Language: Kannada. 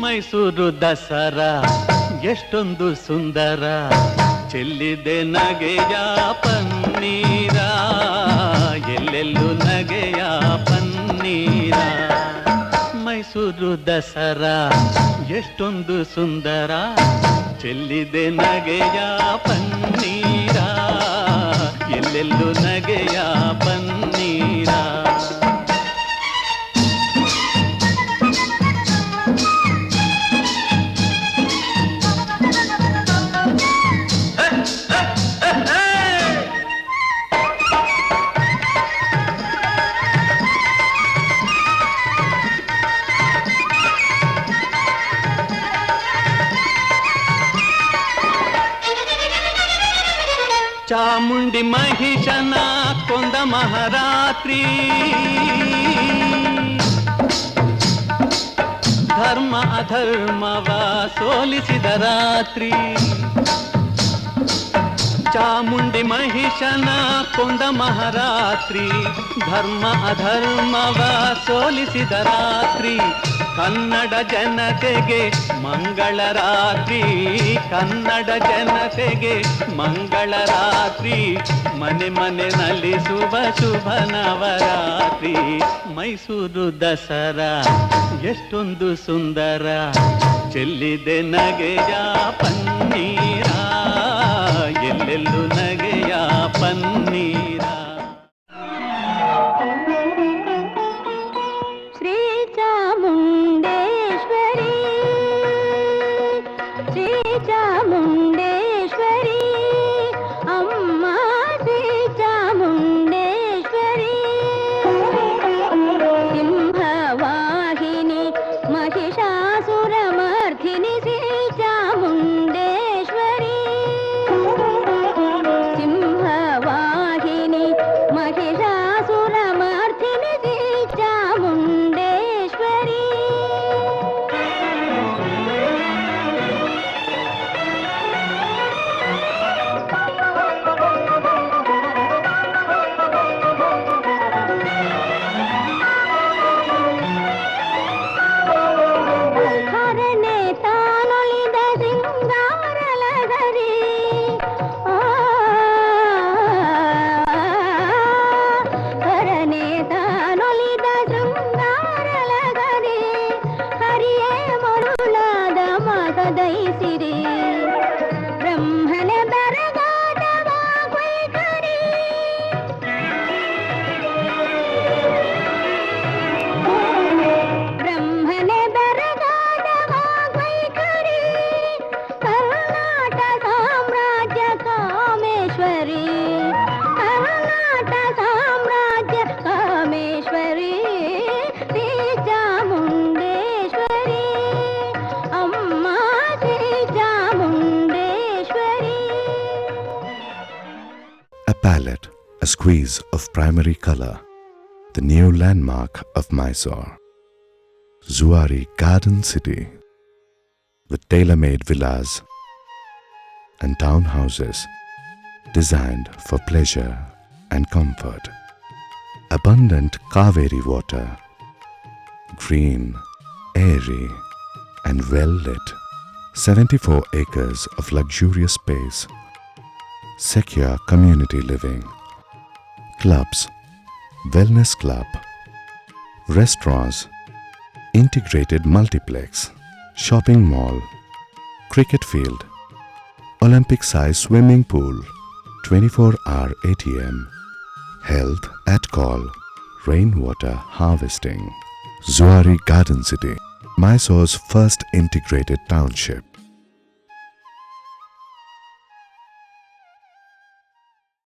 ಮೈಸೂರು ದಸರಾ ಎಷ್ಟೊಂದು ಸುಂದರ, ಚೆಲ್ಲಿದೆ ನಗೆಯ ಪನ್ನೀರ, ಎಲ್ಲೆಲ್ಲೂ ನಗೆಯ ಪನ್ನೀರ. ಮೈಸೂರು ದಸರಾ ಎಷ್ಟೊಂದು ಸುಂದರ, ಚೆಲ್ಲಿದೆ ನಗೆಯ ಪನ್ನೀರ, ಎಲ್ಲೆಲ್ಲೂ ನಗೆಯ ಪನ್ನೀರ. ಚಾಮುಂಡಿ ಮಹಿಷನ ಕೊಂದ ಮಹಾರಾತ್ರಿ, ಧರ್ಮ ಅಧರ್ಮವ ಸೋಲಿಸಿದ ರಾತ್ರಿ. ಚಾಮುಂಡಿ ಮಹಿಷನ ಕೊಂದ ಮಹಾರಾತ್ರಿ, ಧರ್ಮ ಅಧರ್ಮವ ಸೋಲಿಸಿದ ರಾತ್ರಿ. ಕನ್ನಡ ಜನತೆಗೆ ಮಂಗಳ ರಾತ್ರಿ, ಕನ್ನಡ ಜನತೆಗೆ ಮಂಗಳ ರಾತ್ರಿ. ಮನೆ ಮನೆ ನಲಿಸುವ ಶುಭ ನವರಾತ್ರಿ. ಮೈಸೂರು ದಸರಾ ಎಷ್ಟೊಂದು ಸುಂದರ, ಚೆಲ್ಲಿದೆ ನಗೆಯ ಪನ್ನೀರ, ಎಲ್ಲೆಲ್ಲೂ ನಗೆಯ ಪನ್ನೀರ. ಚಾಮುಂಡೇಶ್ವರಿ ಅಮ್ಮ ಶ್ರೀ ಚಾಮುಂಡೇಶ್ವರಿ, ಸಿಂಹವಾಹಿನಿ ಮಹಿಷಾಸುರಮರ್ಧಿನಿ ಶ್ರೀ ಚಾಮುಂಡೇಶ್ವರಿ, ಸಿಂಹವಾಹಿನಿ ಮಹಿಷಾಸುರಮರ್ಧಿನಿ ಶ್ರೀ ಚಾಮುಂಡೇಶ್ವರಿ. ಬ್ರಹ್ಮನ ಬರಗಾಟವ ವೈಖರಿ, ಬ್ರಹ್ಮನ ಬರಗಾಟವ ವೈಖರಿ. ಕರ್ನಾಟ ಸಾಮ್ರಾಜ್ಯ ಕಾಮೇಶ್ವರಿ, ಕರ್ನಾಟ ಸಾಮ್ರಾಜ್ಯ ಕಾಮೇಶ್ವರಿ, ಶ್ರೀ ಚಾಮುಂಡೇಶ್ವರಿ ಅಮ್ಮ Shri Chamundeshwari. A palette, a squeeze of primary color, the new landmark of Mysore. Zuari Garden City, with tailor-made villas and townhouses designed for pleasure and comfort. Abundant Kaveri water, green, airy and well-lit. 74 acres of luxurious space, secure community living, clubs, wellness club, restaurants, integrated multiplex, shopping mall, cricket field, Olympic-sized swimming pool, 24-hour ATM, health at call, rainwater harvesting. Zuari Garden City, Mysore's first integrated township.